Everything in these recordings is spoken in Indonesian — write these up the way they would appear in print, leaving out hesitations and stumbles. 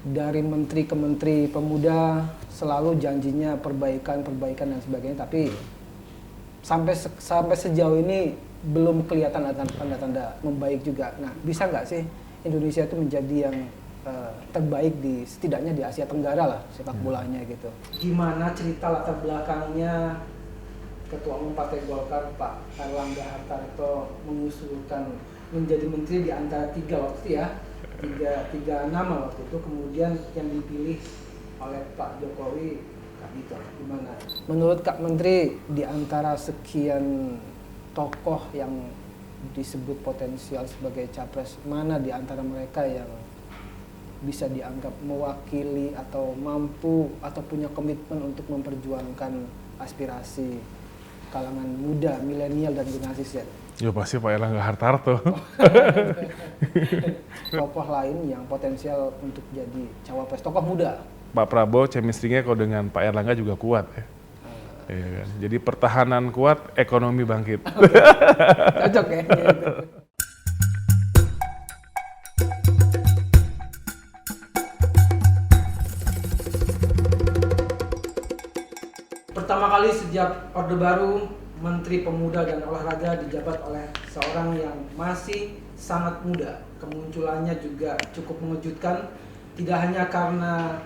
dari menteri ke menteri pemuda selalu janjinya perbaikan dan sebagainya, tapi sampai sejauh ini belum kelihatan tanda-tanda membaik juga. Nah, bisa nggak sih Indonesia itu menjadi yang terbaik setidaknya di Asia Tenggara lah sepak bolanya gitu. Gimana cerita latar belakangnya Ketua Umum Partai Golkar Pak Airlangga Hartarto mengusulkan menjadi menteri di antara tiga nama waktu itu, kemudian yang dipilih oleh Pak Jokowi, Kak Dito. Gimana? Menurut Kak Menteri, di antara sekian tokoh yang disebut potensial sebagai capres, mana di antara mereka yang bisa dianggap mewakili atau mampu atau punya komitmen untuk memperjuangkan aspirasi kalangan muda, milenial dan generasi Z? Ya pasti Pak Airlangga Hartarto. Tokoh lain yang potensial untuk jadi cawapres, tokoh muda. Pak Prabowo chemistry-nya kalau dengan Pak Airlangga juga kuat ya. Iya kan? Jadi pertahanan kuat, ekonomi bangkit. Cocok ya. Pertama kali sejak Orde Baru, Menteri Pemuda dan Olahraga dijabat oleh seorang yang masih sangat muda. Kemunculannya juga cukup mengejutkan, tidak hanya karena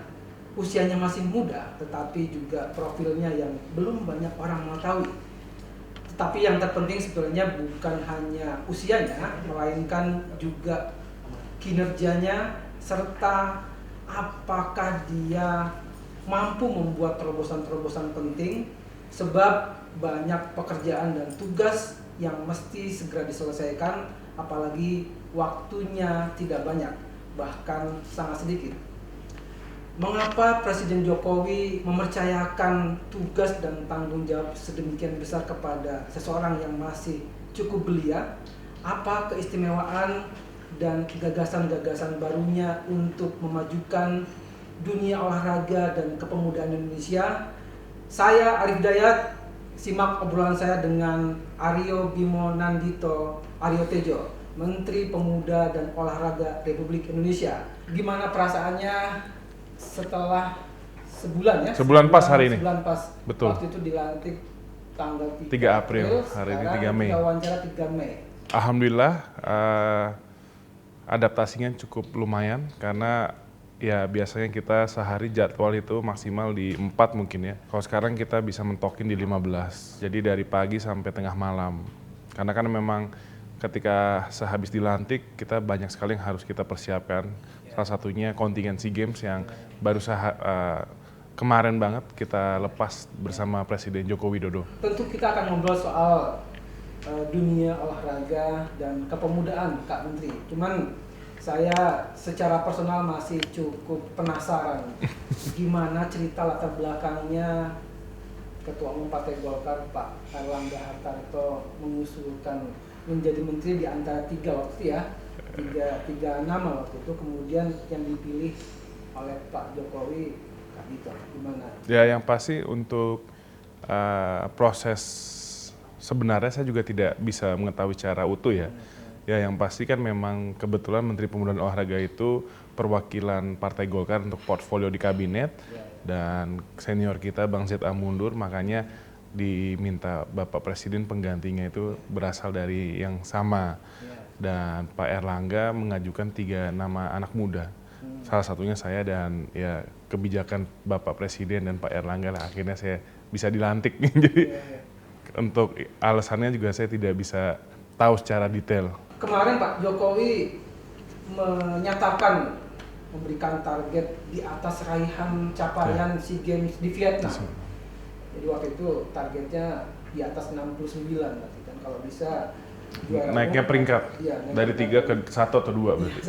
usianya masih muda, tetapi juga profilnya yang belum banyak orang mengetahui. Tetapi yang terpenting sebetulnya bukan hanya usianya, melainkan juga kinerjanya, serta apakah dia mampu membuat terobosan-terobosan penting, sebab banyak pekerjaan dan tugas yang mesti segera diselesaikan, apalagi waktunya tidak banyak, bahkan sangat sedikit. Mengapa Presiden Jokowi mempercayakan tugas dan tanggung jawab sedemikian besar kepada seseorang yang masih cukup belia? Apa keistimewaan dan gagasan-gagasan barunya untuk memajukan dunia olahraga dan kepemudaan Indonesia? Saya Arif Dayat, simak obrolan saya dengan Aryo Bimo Nandito Aryo Tejo, Menteri Pemuda dan Olahraga Republik Indonesia. Gimana perasaannya setelah sebulan ya? Sebulan pas hari ini. Sebulan pas. Betul. Waktu itu dilantik tanggal 3 April, hari ini 3 Mei. Kita wawancara 3 Mei. Alhamdulillah, adaptasinya cukup lumayan karena ya biasanya kita sehari jadwal itu maksimal di 4 mungkin ya. Kalau sekarang kita bisa mentokin di 15. Jadi dari pagi sampai tengah malam. Karena kan memang ketika sehabis dilantik kita banyak sekali yang harus kita persiapkan. Salah satunya kontingen SEA Games yang baru kemarin banget kita lepas bersama Presiden Joko Widodo. Tentu kita akan ngobrol soal dunia olahraga dan kepemudaan, Kak Menteri. Cuman saya secara personal masih cukup penasaran gimana cerita latar belakangnya Ketua Umum Partai Golkar Pak Airlangga Hartarto mengusulkan menjadi menteri di antara tiga nama waktu itu, kemudian yang dipilih oleh Pak Jokowi, Kak Dito. Gimana? Ya yang pasti untuk proses sebenarnya saya juga tidak bisa mengetahui secara utuh ya. Ya yang pasti kan memang kebetulan Menteri Pemuda dan Olahraga itu perwakilan Partai Golkar untuk portfolio di kabinet, dan senior kita Bang Z.A mundur, makanya diminta Bapak Presiden penggantinya itu berasal dari yang sama. Dan Pak Airlangga mengajukan 3 nama anak muda. Salah satunya saya, dan ya kebijakan Bapak Presiden dan Pak Airlangga lah akhirnya saya bisa dilantik. Jadi untuk alasannya juga saya tidak bisa tahu secara detail. Kemarin Pak Jokowi menyatakan memberikan target di atas raihan capaian SEA Games di Vietnam. Jadi waktu itu targetnya di atas 69 berarti kan, kalau bisa naiknya peringkat dari 3 ke 1 atau 2 berarti.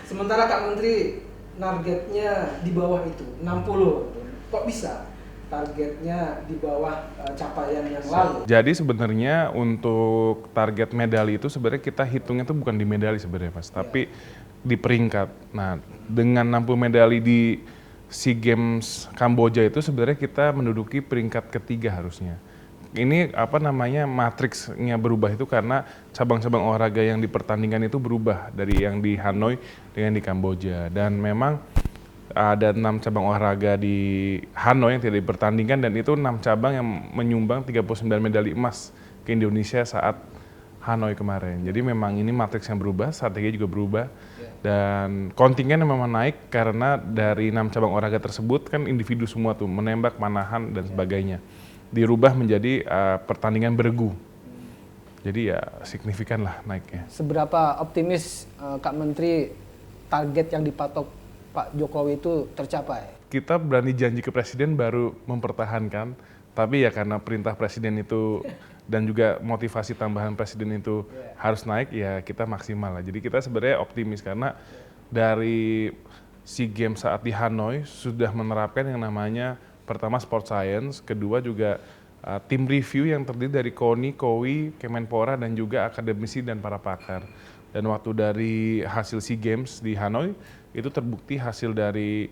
Sementara Kak Menteri targetnya di bawah itu 60. Kok bisa targetnya di bawah capaian yang lalu? Jadi sebenarnya untuk target medali itu sebenarnya kita hitungnya tuh bukan di medali sebenarnya Mas, tapi di peringkat. Nah, dengan 60 medali di SEA Games Kamboja itu sebenarnya kita menduduki peringkat ketiga harusnya. Ini matriksnya berubah itu karena cabang-cabang olahraga yang dipertandingkan itu berubah dari yang di Hanoi dengan di Kamboja. Dan memang ada 6 cabang olahraga di Hanoi yang tidak dipertandingkan, dan itu 6 cabang yang menyumbang 39 medali emas ke Indonesia saat Hanoi kemarin. Jadi memang ini matriks yang berubah, strategi juga berubah, dan kontingen memang naik karena dari 6 cabang olahraga tersebut kan individu semua tuh, menembak, manahan, dan sebagainya. Dirubah menjadi pertandingan bergu. Jadi ya signifikan lah naiknya. Seberapa optimis Kak Menteri target yang dipatok Pak Jokowi itu tercapai? Kita berani janji ke Presiden baru mempertahankan, tapi ya karena perintah Presiden itu dan juga motivasi tambahan Presiden itu harus naik, ya kita maksimal lah. Jadi kita sebenarnya optimis karena dari SEA Games saat di Hanoi sudah menerapkan yang namanya pertama sport science, kedua juga tim review yang terdiri dari KONI, KOI, Kemenpora, dan juga akademisi dan para pakar. Dan waktu dari hasil SEA Games di Hanoi, itu terbukti hasil dari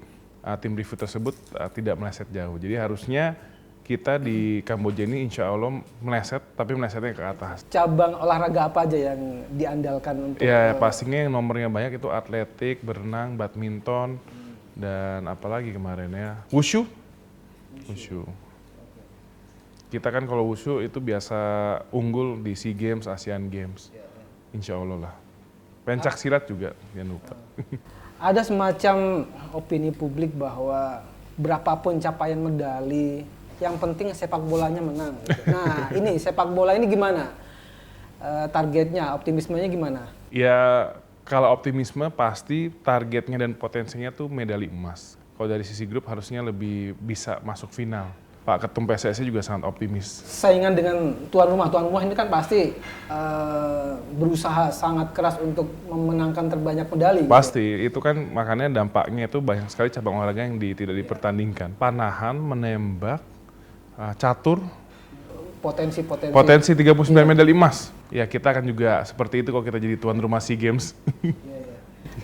tim review tersebut tidak meleset jauh. Jadi harusnya kita di Kamboja ini insya Allah meleset, tapi melesetnya ke atas. Cabang olahraga apa aja yang diandalkan untuk? Ya pastinya yang nomornya banyak itu atletik, berenang, badminton, dan apalagi kemarin ya, wushu. Wushu. Kita kan kalau wushu itu biasa unggul di SEA Games, Asian Games. Insya Allah lah. Pencak silat juga, jangan lupa. Ada semacam opini publik bahwa berapapun capaian medali, yang penting sepak bolanya menang. Gitu. Nah, ini sepak bola ini gimana? Targetnya, optimismenya gimana? Ya, kalau optimisme pasti targetnya dan potensinya tuh medali emas. Kalau dari sisi grup harusnya lebih bisa masuk final. Pak Ketum PSSI juga sangat optimis. Saingan dengan tuan rumah ini kan pasti berusaha sangat keras untuk memenangkan terbanyak medali. Pasti, gitu. Itu kan makanya dampaknya itu banyak sekali cabang olahraga yang tidak dipertandingkan. Panahan, menembak, catur, potensi 39 medali emas. Ya kita kan juga seperti itu kalau kita jadi tuan rumah SEA Games.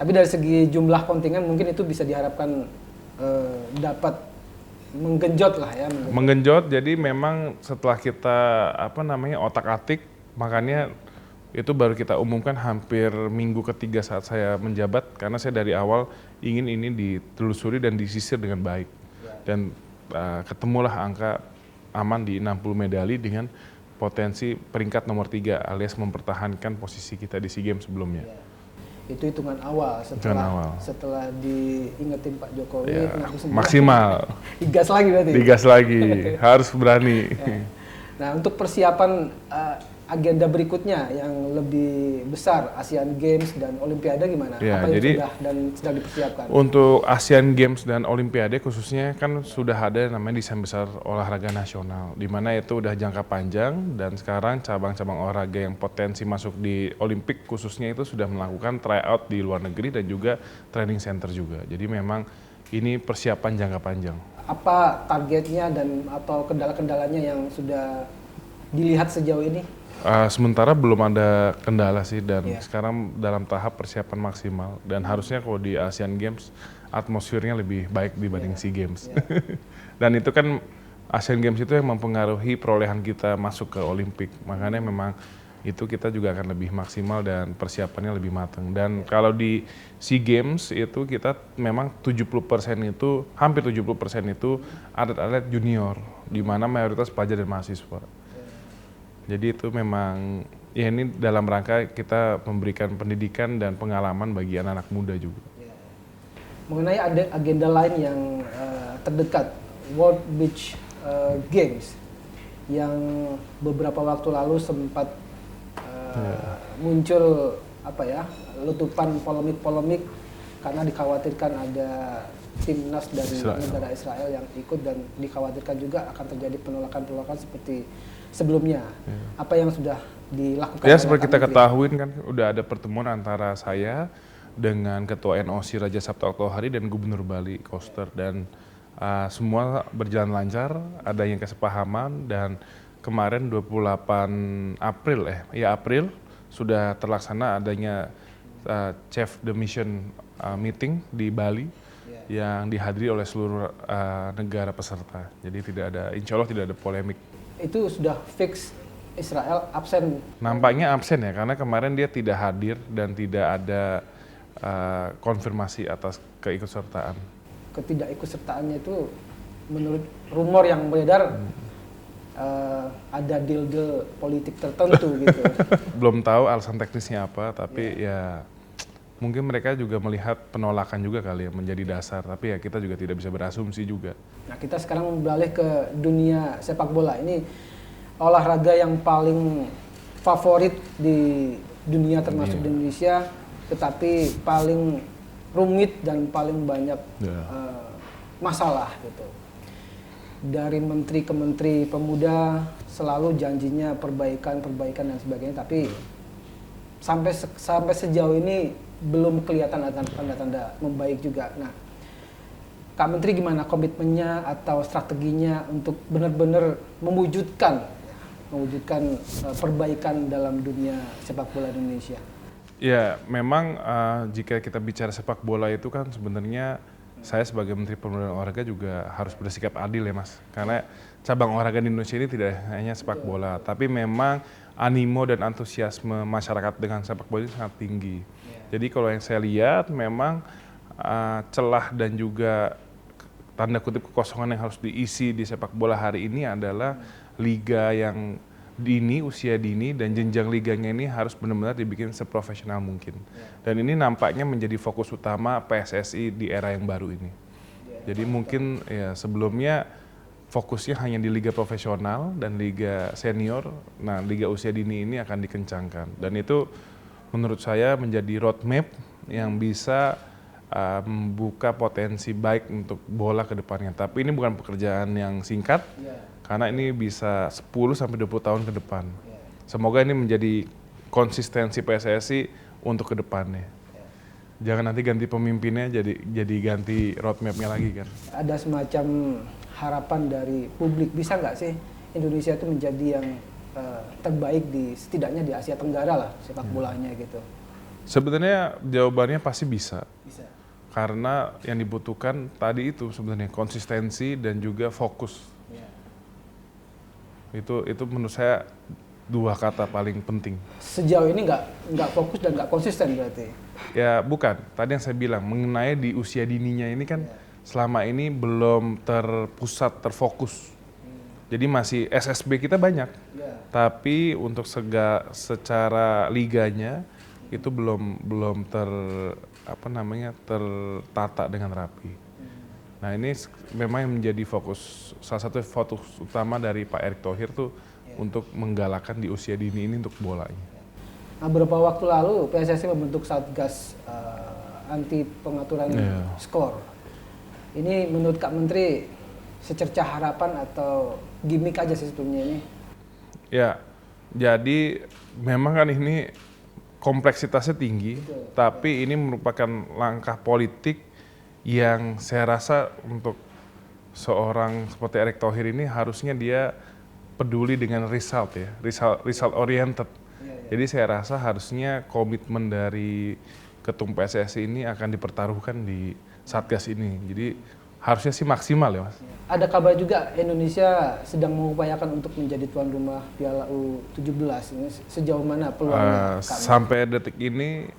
Tapi dari segi jumlah kontingen mungkin itu bisa diharapkan dapat menggenjot lah ya. Menggenjot, jadi memang setelah kita otak-atik, makanya itu baru kita umumkan hampir minggu ketiga saat saya menjabat, karena saya dari awal ingin ini ditelusuri dan disisir dengan baik. Dan ketemulah angka aman di 60 medali dengan potensi peringkat nomor 3 alias mempertahankan posisi kita di SEA Games sebelumnya. Itu hitungan awal setelah diingetin Pak Jokowi ya, maksimal. Digas lagi berarti. Digas lagi, harus berani. Nah, untuk persiapan agenda berikutnya yang lebih besar, Asian Games dan Olimpiade gimana? Ya, apa yang jadi, sedang dipersiapkan? Untuk Asian Games dan Olimpiade khususnya kan sudah ada namanya desain besar olahraga nasional, di mana itu udah jangka panjang, dan sekarang cabang-cabang olahraga yang potensi masuk di Olimpik khususnya itu sudah melakukan tryout di luar negeri dan juga training center juga. Jadi memang ini persiapan jangka panjang. Apa targetnya dan atau kendala-kendalanya yang sudah dilihat sejauh ini? Sementara belum ada kendala sih, dan sekarang dalam tahap persiapan maksimal, dan harusnya kalau di Asian Games atmosfernya lebih baik dibanding SEA Games. Dan itu kan Asian Games itu yang mempengaruhi perolehan kita masuk ke Olimpik, makanya memang itu kita juga akan lebih maksimal dan persiapannya lebih matang. Dan kalau di SEA Games itu kita memang 70% itu, hampir 70% itu atlet-atlet junior, di mana mayoritas pelajar dan mahasiswa. Jadi itu memang, ya ini dalam rangka kita memberikan pendidikan dan pengalaman bagi anak-anak muda juga. Mengenai agenda lain yang terdekat, World Beach Games, yang beberapa waktu lalu sempat muncul letupan polemik karena dikhawatirkan ada timnas dari negara Israel yang ikut, dan dikhawatirkan juga akan terjadi penolakan seperti sebelumnya. Apa yang sudah dilakukan? Ya, seperti kita ketahui kan udah ada pertemuan antara saya dengan Ketua NOC Raja Sabta Oktohari dan Gubernur Bali Koster, dan semua berjalan lancar, ada yang kesepahaman, dan kemarin 28 April sudah terlaksana adanya Chief the Mission meeting di Bali yang dihadiri oleh seluruh negara peserta. Jadi insya Allah tidak ada polemik. Itu sudah fix Israel absen? Nampaknya absen ya, karena kemarin dia tidak hadir dan tidak ada konfirmasi atas keikutsertaan. ketidakikutsertaannya itu menurut rumor yang beredar ada deal-deal politik tertentu gitu. Belum tahu alasan teknisnya apa, tapi ya mungkin mereka juga melihat penolakan juga kali ya menjadi dasar, tapi ya kita juga tidak bisa berasumsi juga. Nah, kita sekarang beralih ke dunia sepak bola. Ini olahraga yang paling favorit di dunia termasuk di Indonesia, tetapi paling rumit dan paling banyak masalah gitu. Dari menteri ke menteri pemuda selalu janjinya perbaikan dan sebagainya, tapi sampai sejauh ini belum kelihatan ada tanda-tanda membaik juga. Nah, Kak Menteri gimana komitmennya atau strateginya untuk benar-benar mewujudkan perbaikan dalam dunia sepak bola di Indonesia? Ya, memang jika kita bicara sepak bola itu kan sebenarnya saya sebagai Menteri Pemuda dan Olahraga juga harus bersikap adil ya Mas. Karena cabang olahraga di Indonesia ini tidak hanya sepak bola, tapi memang animo dan antusiasme masyarakat dengan sepak bola ini sangat tinggi. Jadi kalau yang saya lihat memang celah dan juga tanda kutip kekosongan yang harus diisi di sepak bola hari ini adalah liga yang dini, usia dini, dan jenjang liganya ini harus benar-benar dibikin seprofesional mungkin. Dan ini nampaknya menjadi fokus utama PSSI di era yang baru ini. Jadi mungkin ya sebelumnya fokusnya hanya di liga profesional dan liga senior. Nah, liga usia dini ini akan dikencangkan. Dan itu menurut saya menjadi roadmap yang bisa membuka potensi baik untuk bola ke depannya. Tapi ini bukan pekerjaan yang singkat. Karena ini bisa 10-20 tahun ke depan. Semoga ini menjadi konsistensi PSSI untuk ke depannya. Jangan nanti ganti pemimpinnya jadi ganti roadmap-nya lagi kan. Ada semacam harapan dari publik, bisa nggak sih Indonesia itu menjadi yang terbaik setidaknya di Asia Tenggara lah sepak bolanya gitu? Sebenarnya jawabannya pasti bisa. Karena yang dibutuhkan tadi itu sebenarnya konsistensi dan juga fokus. Itu menurut saya dua kata paling penting. Sejauh ini nggak fokus dan nggak konsisten berarti? Ya bukan, tadi yang saya bilang mengenai di usia dininya ini kan selama ini belum terpusat, terfokus. Jadi masih SSB kita banyak, tapi untuk secara liganya itu belum tertata dengan rapi. Nah ini memang yang menjadi salah satu fokus utama dari Pak Erick Thohir tuh untuk menggalakkan di usia dini ini untuk bolanya. Nah, beberapa waktu lalu PSSI membentuk Satgas anti pengaturan skor. Ini menurut Kak Menteri secercah harapan atau gimmick aja sih sebetulnya ini? Ya, jadi memang kan ini kompleksitasnya tinggi, tapi ini merupakan langkah politik yang saya rasa untuk seorang seperti Erick Thohir ini harusnya dia peduli dengan result oriented. Jadi saya rasa harusnya komitmen dari Ketum PSSI ini akan dipertaruhkan di Satgas ini. Jadi harusnya sih maksimal ya Mas. Ada kabar juga Indonesia sedang mengupayakan untuk menjadi tuan rumah Piala U17. Ini sejauh mana peluangnya? Sampai detik ini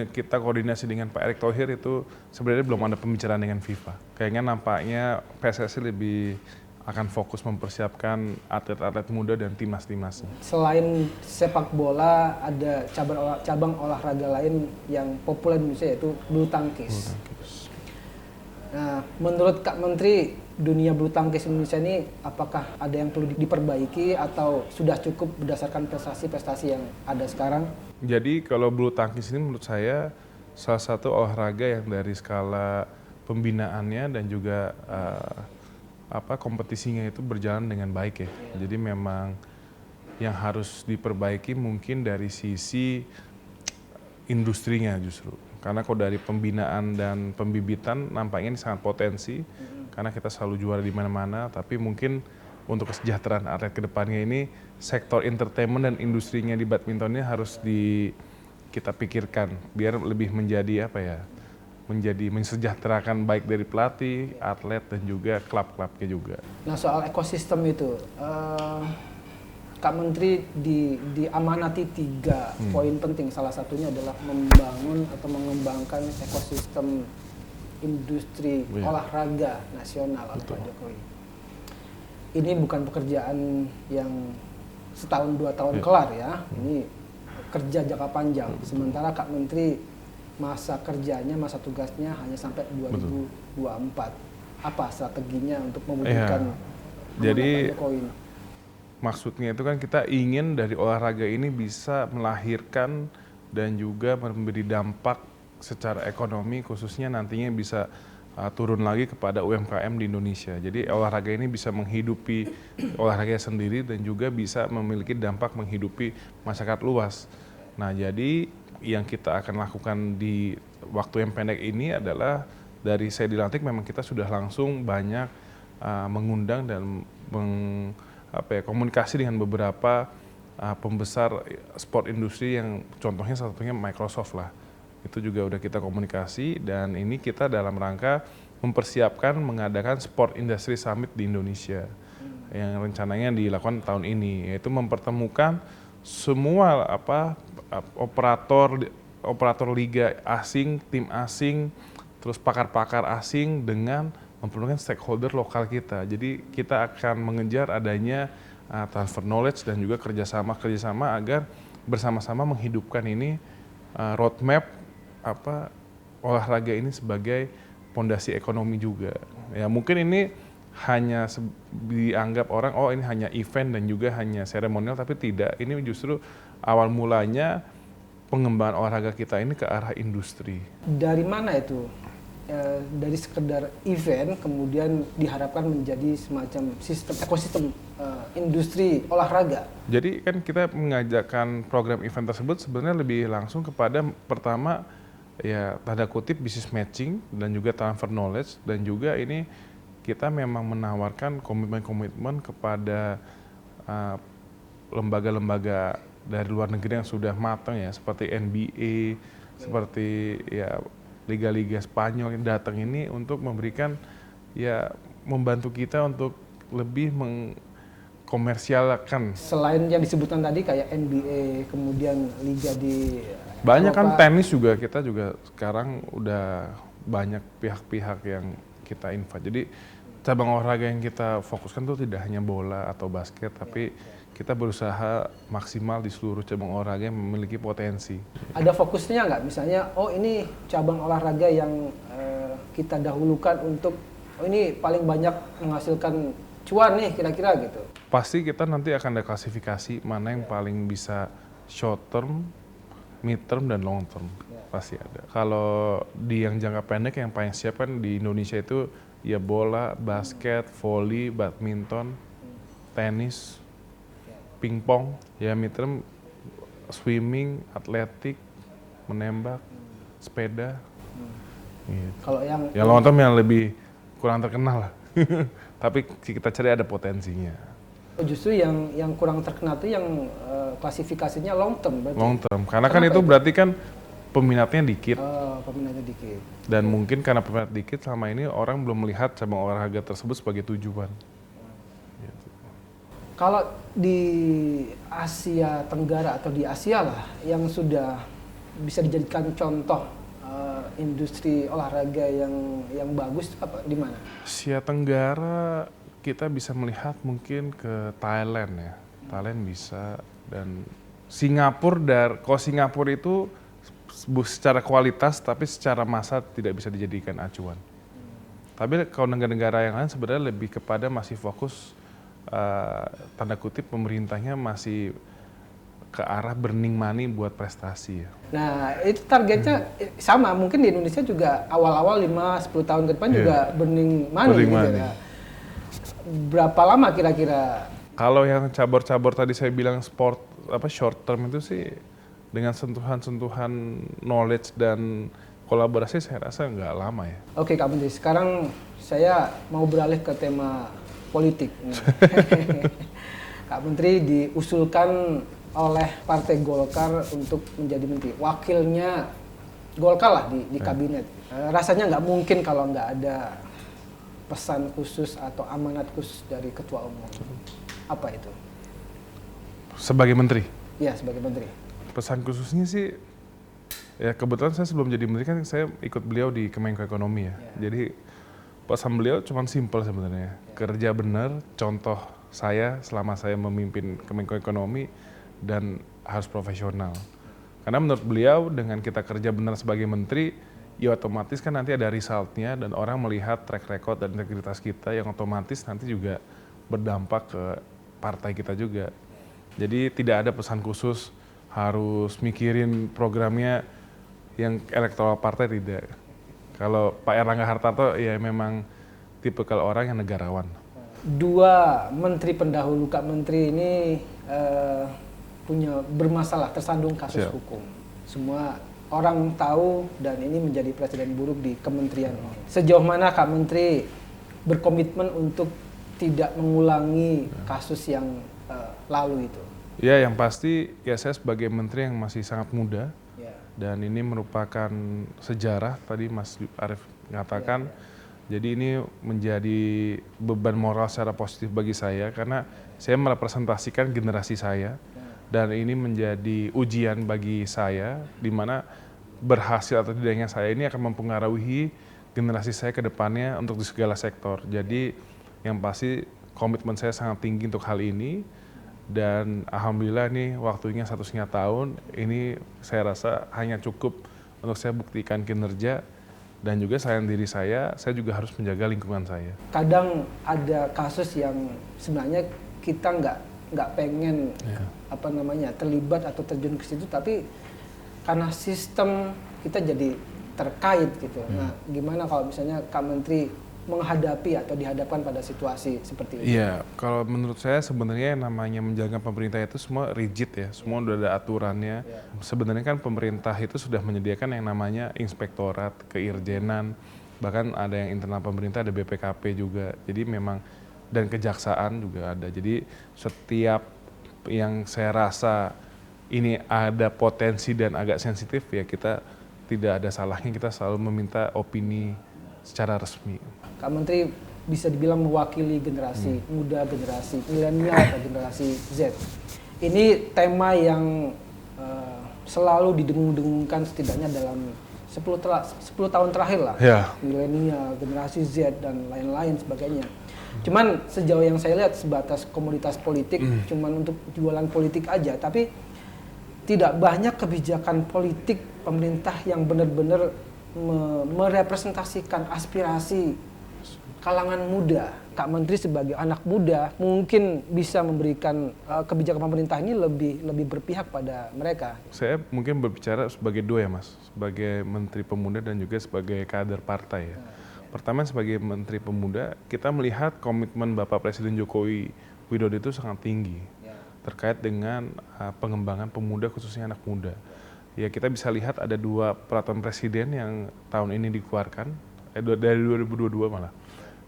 kita koordinasi dengan Pak Erick Thohir itu sebenarnya belum ada pembicaraan dengan FIFA. Kayaknya nampaknya PSSI lebih akan fokus mempersiapkan atlet-atlet muda dan timnas-timnas. Selain sepak bola, ada cabang olahraga lain yang populer di Indonesia yaitu bulu tangkis. Nah, menurut Kak Menteri, dunia bulu tangkis Indonesia ini apakah ada yang perlu diperbaiki atau sudah cukup berdasarkan prestasi-prestasi yang ada sekarang? Jadi kalau bulu tangkis ini menurut saya salah satu olahraga yang dari skala pembinaannya dan juga kompetisinya itu berjalan dengan baik ya. Jadi memang yang harus diperbaiki mungkin dari sisi industrinya justru. Karena kalau dari pembinaan dan pembibitan nampaknya ini sangat potensi karena kita selalu juara di mana-mana, tapi mungkin untuk kesejahteraan atlet kedepannya ini sektor entertainment dan industrinya di badminton ini harus kita pikirkan biar lebih menjadi menjadi mensejahterakan baik dari pelatih, atlet dan juga klub-klubnya juga. Nah soal ekosistem itu, Kak Menteri diamanati 3 poin penting. Salah satunya adalah membangun atau mengembangkan ekosistem industri olahraga nasional oleh Pak Jokowi. Ini bukan pekerjaan yang setahun 2 tahun kelar ya, ini kerja jangka panjang. Sementara Kak Menteri masa kerjanya, masa tugasnya hanya sampai 2024. Apa strateginya untuk mewujudkan jadi Pak Jokowi? Maksudnya itu kan kita ingin dari olahraga ini bisa melahirkan dan juga memberi dampak secara ekonomi, khususnya nantinya bisa turun lagi kepada UMKM di Indonesia. Jadi olahraga ini bisa menghidupi olahraga sendiri dan juga bisa memiliki dampak menghidupi masyarakat luas. Nah, jadi yang kita akan lakukan di waktu yang pendek ini adalah dari saya dilantik memang kita sudah langsung banyak mengundang dan komunikasi dengan beberapa pembesar sport industri yang contohnya satunya Microsoft lah. Itu juga udah kita komunikasi dan ini kita dalam rangka mempersiapkan mengadakan Sport Industry Summit di Indonesia yang rencananya dilakukan tahun ini, yaitu mempertemukan semua operator liga asing, tim asing, terus pakar-pakar asing dengan mempertemukan stakeholder lokal kita. Jadi kita akan mengejar adanya transfer knowledge dan juga kerjasama agar bersama-sama menghidupkan ini roadmap olahraga ini sebagai pondasi ekonomi juga. Ya mungkin ini hanya dianggap orang ini hanya event dan juga hanya seremonial, tapi tidak. Ini justru awal mulanya pengembangan olahraga kita ini ke arah industri. Dari mana itu? Dari sekedar event kemudian diharapkan menjadi semacam sistem ekosistem industri olahraga. Jadi kan kita mengajakkan program event tersebut sebenarnya lebih langsung kepada pertama ya tanda kutip business matching dan juga transfer knowledge, dan juga ini kita memang menawarkan komitmen-komitmen kepada lembaga-lembaga dari luar negeri yang sudah matang ya, seperti NBA, seperti ya liga-liga Spanyol yang datang ini untuk memberikan ya membantu kita untuk lebih mengkomersialkan. Selain yang disebutkan tadi kayak NBA, kemudian liga di banyak kan tenis juga, kita juga sekarang udah banyak pihak-pihak yang kita invite. Jadi cabang olahraga yang kita fokuskan tuh tidak hanya bola atau basket, tapi kita berusaha maksimal di seluruh cabang olahraga yang memiliki potensi. Ada fokusnya nggak? Misalnya, ini cabang olahraga yang kita dahulukan untuk, ini paling banyak menghasilkan cuan nih kira-kira gitu. Pasti kita nanti akan ada klasifikasi mana yang paling bisa short term, mid term, dan long term. Pasti ada. Kalau di yang jangka pendek yang paling siap kan di Indonesia itu ya bola, basket, volley, badminton, tenis, pingpong, ya mid term swimming, atletik, menembak, sepeda. Gitu. Kalau yang long term yang lebih kurang terkenal lah. Tapi kita cari ada potensinya. Justru yang kurang terkenal itu yang klasifikasinya long term berarti. Long term, karena kan itu berarti kan peminatnya dikit. Peminatnya dikit. Dan mungkin karena peminat dikit selama ini orang belum melihat cabang olahraga tersebut sebagai tujuan. Gitu. Kalau di Asia Tenggara atau di Asia lah yang sudah bisa dijadikan contoh industri olahraga yang bagus apa di mana? Asia Tenggara kita bisa melihat mungkin ke Thailand ya. Thailand bisa, dan Singapura kalau Singapura itu secara kualitas tapi secara massa tidak bisa dijadikan acuan. Tapi kalau negara-negara yang lain sebenarnya lebih kepada masih fokus tanda kutip pemerintahnya masih ke arah burning money buat prestasi ya. Nah, itu targetnya sama, mungkin di Indonesia juga awal-awal 5-10 tahun ke depan juga burning money gitu ya. Berapa lama kira-kira? Kalau yang cabur-cabur tadi saya bilang short term itu sih dengan sentuhan-sentuhan knowledge dan kolaborasi saya rasa nggak lama ya. Oke Kak Menteri, sekarang saya mau beralih ke tema politik. Kak Menteri diusulkan oleh Partai Golkar untuk menjadi menteri. Wakilnya Golkar lah di kabinet. Rasanya nggak mungkin kalau nggak ada pesan khusus atau amanat khusus dari Ketua Umum. Apa itu? Sebagai menteri? Ya, sebagai menteri. Pesan khususnya sih Ya kebetulan saya sebelum jadi menteri kan saya ikut beliau di Kemenko Ekonomi ya. Jadi pesan beliau cuma simpel sebenarnya. Kerja benar, contoh saya selama saya memimpin Kemenko Ekonomi dan harus profesional. Karena menurut beliau dengan kita kerja benar sebagai menteri, ya otomatis kan nanti ada resultnya dan orang melihat track record dan integritas kita yang otomatis nanti juga berdampak ke partai kita juga. Jadi tidak ada pesan khusus harus mikirin programnya yang elektoral partai, tidak. Kalau Pak Erlangga Hartarto ya memang tipikal orang yang negarawan. Dua menteri pendahulu Kak Menteri ini punya bermasalah, tersandung kasus hukum. Semua orang tahu dan ini menjadi presiden buruk di kementerian ini. Sejauh mana Kak Menteri berkomitmen untuk tidak mengulangi kasus yang lalu itu? Ya yang pasti ya saya sebagai menteri yang masih sangat muda. Dan ini merupakan sejarah, tadi Mas Arief mengatakan, jadi ini menjadi beban moral secara positif bagi saya, karena saya merepresentasikan generasi saya, dan ini menjadi ujian bagi saya, di mana berhasil atau tidaknya saya ini akan mempengaruhi generasi saya ke depannya untuk di segala sektor. Jadi yang pasti komitmen saya sangat tinggi untuk hal ini, dan alhamdulillah nih waktunya 1,5 tahun ini saya rasa hanya cukup untuk saya buktikan kinerja dan juga selain diri saya juga harus menjaga lingkungan saya. Kadang ada kasus yang sebenarnya kita nggak pengen terlibat atau terjun ke situ, tapi karena sistem kita jadi terkait gitu. Nah, gimana kalau misalnya Kak Menteri menghadapi atau dihadapkan pada situasi seperti ini? Iya, kalau menurut saya sebenarnya yang namanya menjaga pemerintah itu semua rigid ya, semua udah ada aturannya. Sebenarnya kan pemerintah itu sudah menyediakan yang namanya inspektorat, keirjenan, bahkan ada yang internal pemerintah, ada BPKP juga. Jadi memang, dan kejaksaan juga ada. Jadi setiap yang saya rasa ini ada potensi dan agak sensitif ya kita tidak ada salahnya kita selalu meminta opini secara resmi. Kak Menteri bisa dibilang mewakili generasi muda, generasi milenial atau generasi Z. Ini tema yang selalu didengung-dengungkan setidaknya dalam 10 tahun terakhir lah. Milenial, generasi Z dan lain-lain sebagainya. Cuman sejauh yang saya lihat sebatas komoditas politik, cuman untuk jualan politik aja, tapi tidak banyak kebijakan politik pemerintah yang benar-benar merepresentasikan aspirasi kalangan muda. Kak Menteri sebagai anak muda mungkin bisa memberikan kebijakan pemerintah ini lebih berpihak pada mereka. Saya mungkin berbicara sebagai dua ya Mas, sebagai Menteri Pemuda dan juga sebagai kader partai ya. Pertama sebagai Menteri Pemuda, kita melihat komitmen Bapak Presiden Jokowi Widodo itu sangat tinggi terkait dengan pengembangan pemuda khususnya anak muda. Ya kita bisa lihat ada 2 peraturan presiden yang tahun ini dikeluarkan, dari 2022 malah.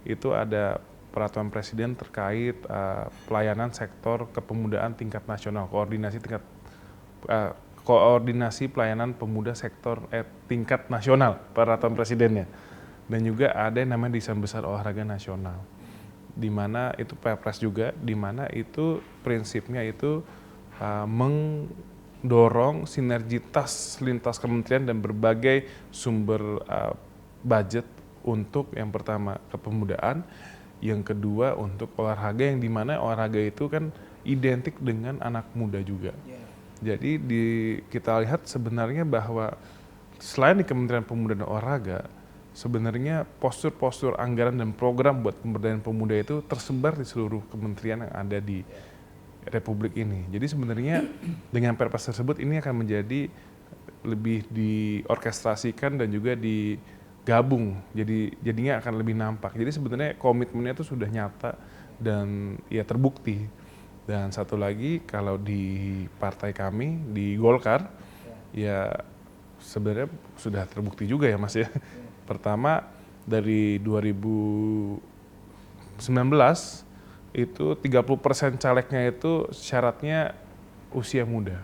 Itu ada peraturan presiden terkait pelayanan sektor kepemudaan tingkat nasional, koordinasi pelayanan pemuda sektor tingkat nasional, peraturan presidennya. Dan juga ada yang namanya Desain Besar Olahraga Nasional, di mana itu Perpres juga, di mana itu prinsipnya itu mendorong sinergitas lintas kementerian dan berbagai sumber budget untuk yang pertama kepemudaan, yang kedua untuk olahraga, yang dimana olahraga itu kan identik dengan anak muda juga. Jadi kita lihat sebenarnya bahwa selain di Kementerian Pemuda dan Olahraga, sebenarnya postur-postur anggaran dan program buat pemberdayaan pemuda itu tersebar di seluruh kementerian yang ada di Republik ini. Jadi sebenarnya dengan Perpres tersebut ini akan menjadi lebih diorkestrasikan dan juga digabung, jadinya akan lebih nampak. Jadi sebenarnya komitmennya itu sudah nyata dan ya terbukti. Dan satu lagi kalau di partai kami di Golkar ya sebenarnya sudah terbukti juga ya Mas ya. Pertama dari 2019 itu 30% calegnya itu syaratnya usia muda.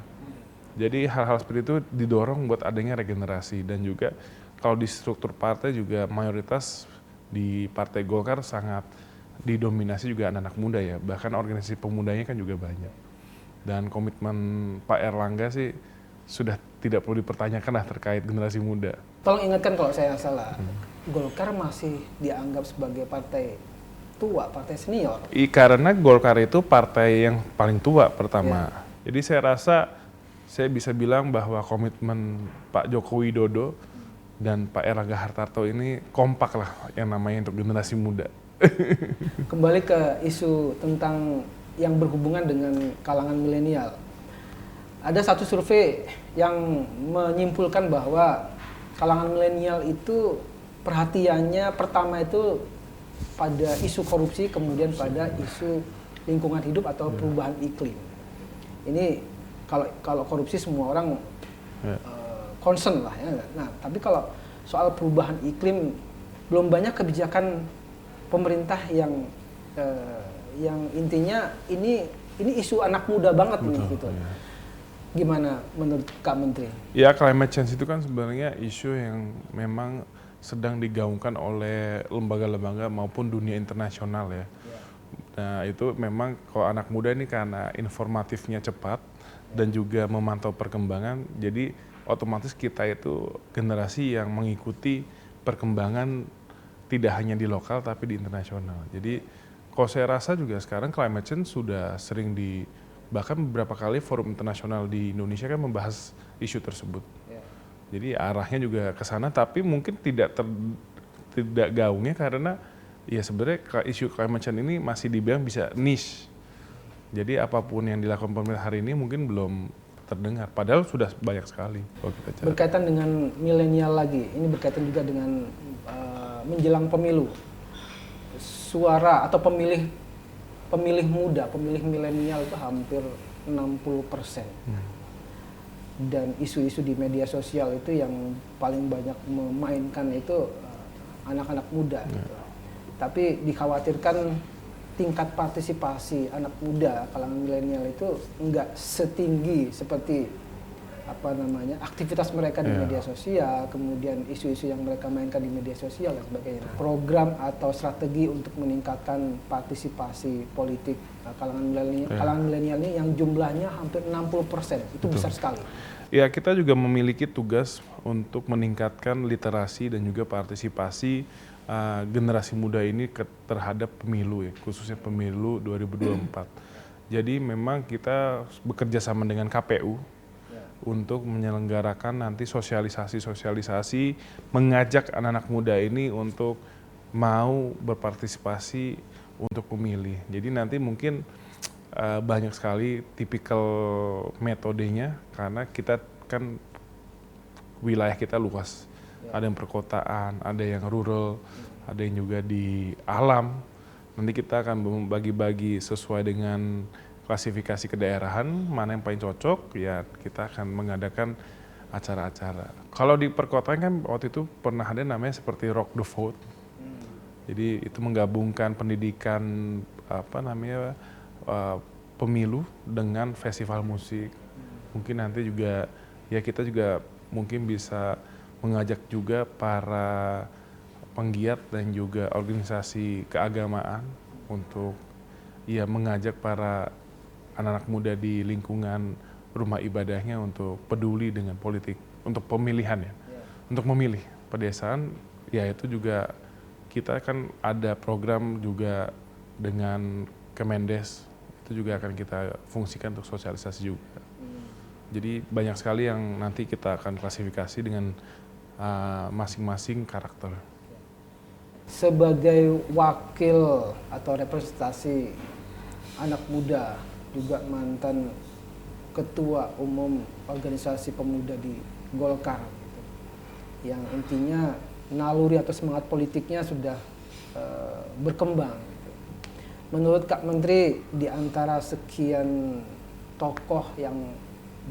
Jadi hal-hal seperti itu didorong buat adanya regenerasi, dan juga kalau di struktur partai juga mayoritas di Partai Golkar sangat didominasi juga anak-anak muda ya, bahkan organisasi pemudanya kan juga banyak. Dan komitmen Pak Erlangga sih sudah tidak perlu dipertanyakan lah terkait generasi muda. Tolong ingatkan kalau saya salah, Golkar masih dianggap sebagai partai tua, partai senior. Karena Golkar itu partai yang paling tua pertama. Jadi saya rasa saya bisa bilang bahwa komitmen Pak Joko Widodo dan Pak Erlangga Hartarto ini kompak lah yang namanya untuk generasi muda. Kembali ke isu tentang yang berhubungan dengan kalangan milenial. Ada satu survei yang menyimpulkan bahwa kalangan milenial itu perhatiannya pertama itu pada isu korupsi, kemudian pada isu lingkungan hidup atau perubahan iklim. Ini kalau korupsi semua orang concern lah ya. Nah, tapi kalau soal perubahan iklim belum banyak kebijakan pemerintah yang intinya ini isu anak muda banget. Betul, nih gitu. Ya. Gimana menurut Kak Menteri? Ya, climate change itu kan sebenarnya isu yang memang sedang digaungkan oleh lembaga-lembaga maupun dunia internasional ya. Nah, itu memang kalau anak muda ini karena informatifnya cepat dan juga memantau perkembangan, jadi otomatis kita itu generasi yang mengikuti perkembangan tidak hanya di lokal tapi di internasional. Jadi kalau saya rasa juga sekarang climate change sudah sering bahkan beberapa kali forum internasional di Indonesia kan membahas isu tersebut. Jadi arahnya juga ke sana, tapi mungkin tidak gaungnya karena ya sebenarnya isu climate change ini masih dibilang bisa niche. Jadi apapun yang dilakukan pemerintah hari ini mungkin belum terdengar, padahal sudah banyak sekali. Berkaitan dengan milenial lagi, ini berkaitan juga dengan menjelang pemilu. Suara atau pemilih muda, pemilih milenial itu hampir 60%. Dan isu-isu di media sosial itu yang paling banyak memainkan itu anak-anak muda. Gitu. Tapi dikhawatirkan tingkat partisipasi anak muda kalangan milenial itu enggak setinggi seperti aktivitas mereka di media sosial, kemudian isu-isu yang mereka mainkan di media sosial dan sebagainya. Program atau strategi untuk meningkatkan partisipasi politik kalangan milenial ini yang jumlahnya hampir 60%, itu besar sekali. Ya, kita juga memiliki tugas untuk meningkatkan literasi dan juga partisipasi generasi muda ini terhadap pemilu ya, khususnya pemilu 2024. Jadi memang kita bekerja sama dengan KPU untuk menyelenggarakan nanti sosialisasi, mengajak anak-anak muda ini untuk mau berpartisipasi untuk memilih. Jadi nanti mungkin banyak sekali tipikal metodenya karena kita kan wilayah kita luas. Ada yang perkotaan, ada yang rural, ada yang juga di alam. Nanti kita akan membagi-bagi sesuai dengan klasifikasi kedaerahan, mana yang paling cocok, ya kita akan mengadakan acara-acara. Kalau di perkotaan kan waktu itu pernah ada namanya seperti Rock the Vote. Jadi itu menggabungkan pendidikan pemilu dengan festival musik. Mungkin nanti juga ya kita juga mungkin bisa mengajak juga para penggiat dan juga organisasi keagamaan untuk ya mengajak para anak-anak muda di lingkungan rumah ibadahnya untuk peduli dengan politik, untuk pemilihan ya, untuk memilih pedesaan, ya itu juga kita kan ada program juga dengan Kemendes, itu juga akan kita fungsikan untuk sosialisasi juga. Jadi banyak sekali yang nanti kita akan klasifikasi dengan masing-masing karakter. Sebagai wakil atau representasi anak muda, juga mantan ketua umum organisasi pemuda di Golkar, gitu, yang intinya naluri atau semangat politiknya sudah berkembang. Gitu. Menurut Kak Menteri, di antara sekian tokoh yang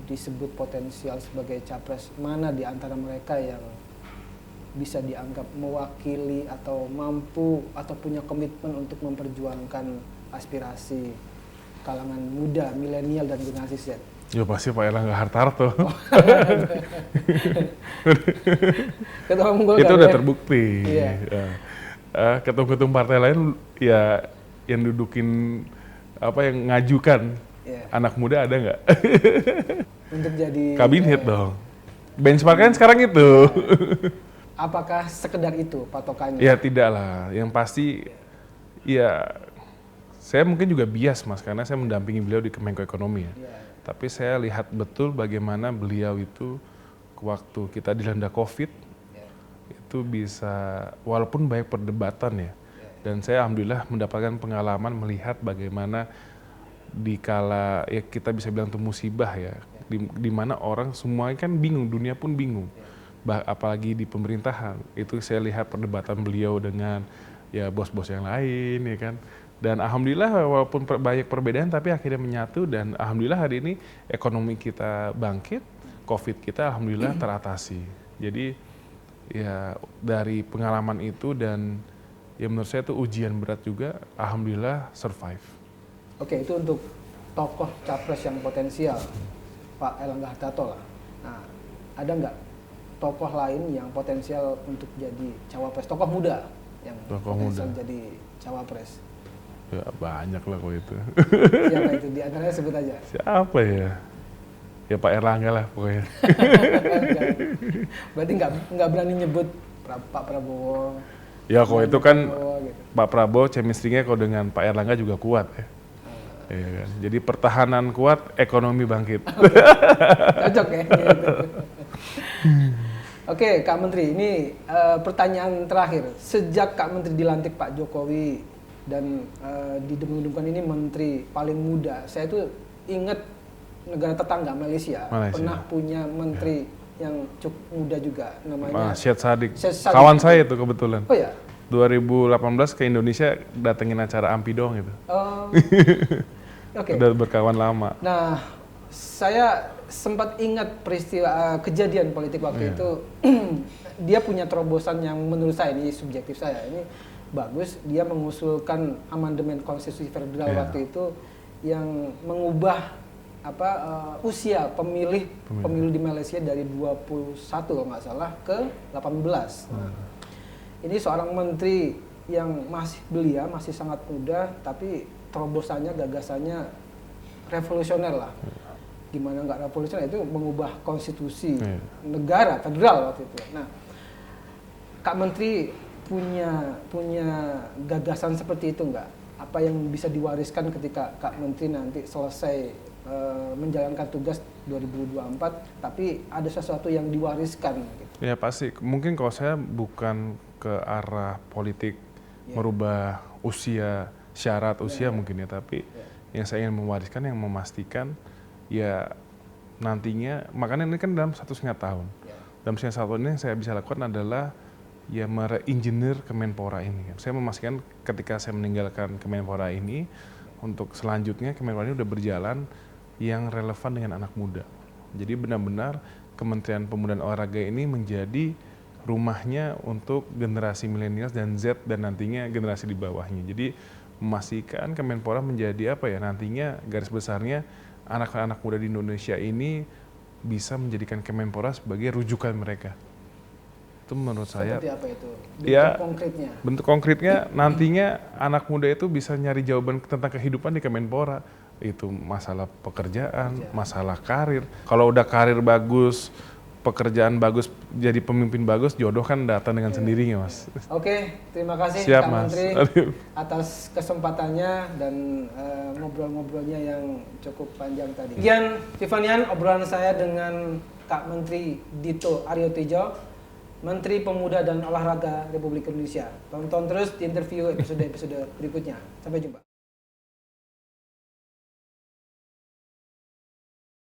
disebut potensial sebagai capres, mana di antara mereka yang bisa dianggap mewakili atau mampu atau punya komitmen untuk memperjuangkan aspirasi kalangan muda, milenial dan generasi Z? Ya pasti Pak Erlangga Hartarto. Itu udah terbukti. Iya. Ketum-ketum partai lain ya yang dudukin yang ngajukan Yeah. Anak muda ada nggak? Untuk jadi Kabinet dong. Benchmark-nya sekarang itu. Apakah sekedar itu patokannya? Ya tidak lah. Yang pasti ya saya mungkin juga bias Mas karena saya mendampingi beliau di Kemenko Ekonomi ya. Yeah. Tapi saya lihat betul bagaimana beliau itu waktu kita dilanda COVID itu bisa walaupun banyak perdebatan ya. Dan saya alhamdulillah mendapatkan pengalaman melihat bagaimana dikala ya kita bisa bilang itu musibah ya. Di mana orang semuanya kan bingung, dunia pun bingung. Apalagi di pemerintahan. Itu saya lihat perdebatan beliau dengan ya bos-bos yang lain ya kan. Dan alhamdulillah walaupun banyak perbedaan tapi akhirnya menyatu dan alhamdulillah hari ini ekonomi kita bangkit, COVID kita alhamdulillah teratasi. Jadi ya dari pengalaman itu dan ya menurut saya itu ujian berat juga, alhamdulillah survive. Oke, itu untuk tokoh capres yang potensial, Pak Airlangga Hartarto lah. Nah, ada nggak tokoh lain yang potensial untuk jadi cawapres, tokoh muda yang potensial jadi cawapres? Ya banyak lah kok itu. Siapa itu? Di antaranya sebut aja. Siapa ya? Ya Pak Airlangga lah pokoknya. Berarti nggak berani nyebut Pak Prabowo. Ya kalau itu kan gitu. Pak Prabowo chemistry-nya kalau dengan Pak Airlangga juga kuat ya. Iya kan? Jadi pertahanan kuat, ekonomi bangkit. Cocok ya. Gitu. Oke, Kak Menteri, ini pertanyaan terakhir. Sejak Kak Menteri dilantik Pak Jokowi dan didengungkan ini menteri paling muda, saya tuh ingat negara tetangga Malaysia. Pernah punya menteri yang cukup muda juga, namanya Syed Saddiq. Saddiq. Kawan saya itu kebetulan. Oh ya? 2018 ke Indonesia datengin acara AMPI dong itu. Oke. Udah berkawan lama. Nah, saya sempat ingat peristiwa kejadian politik waktu itu. Dia punya terobosan yang menurut saya, ini subjektif saya, ini bagus. Dia mengusulkan amandemen konstitusi federal waktu itu yang mengubah usia pemilu di Malaysia dari 21 kalau nggak salah ke 18. Ini seorang menteri yang masih belia, masih sangat muda, tapi terobosannya, gagasannya revolusioner lah. Gimana nggak revolusioner, itu mengubah konstitusi negara federal waktu itu. Nah, Kak Menteri punya gagasan seperti itu nggak? Apa yang bisa diwariskan ketika Kak Menteri nanti selesai menjalankan tugas 2024, tapi ada sesuatu yang diwariskan? Gitu. Ya pasti, mungkin kalau saya bukan ke arah politik merubah usia, syarat usia mungkin ya, tapi yang saya ingin mewariskan, yang memastikan ya nantinya, makanya ini kan dalam 1,5 tahun. Dalam 1,5 tahun ini yang saya bisa lakukan adalah ya mere-engineer Kemenpora ini. Saya memastikan ketika saya meninggalkan Kemenpora ini, untuk selanjutnya Kemenpora ini udah berjalan yang relevan dengan anak muda. Jadi benar-benar Kementerian Pemuda dan Olahraga ini menjadi rumahnya untuk generasi milenial dan Z dan nantinya generasi di bawahnya. Jadi memastikan Kemenpora menjadi apa ya, nantinya garis besarnya anak-anak muda di Indonesia ini bisa menjadikan Kemenpora sebagai rujukan mereka. Itu menurut saya. Seperti apa itu? Konkretnya? Bentuk konkretnya nantinya anak muda itu bisa nyari jawaban tentang kehidupan di Kemenpora. Itu masalah pekerjaan, masalah karir. Kalau udah karir bagus, pekerjaan bagus, jadi pemimpin bagus, jodoh kan datang dengan sendirinya, Mas. Oke, terima kasih Siap, Kak Mas. Menteri atas kesempatannya dan ngobrol-ngobrolnya yang cukup panjang tadi. Sekian Tifanian obrolan saya dengan Kak Menteri Dito Aryo Tejo, Menteri Pemuda dan Olahraga Republik Indonesia. Tonton terus di interview episode-episode berikutnya. Sampai jumpa.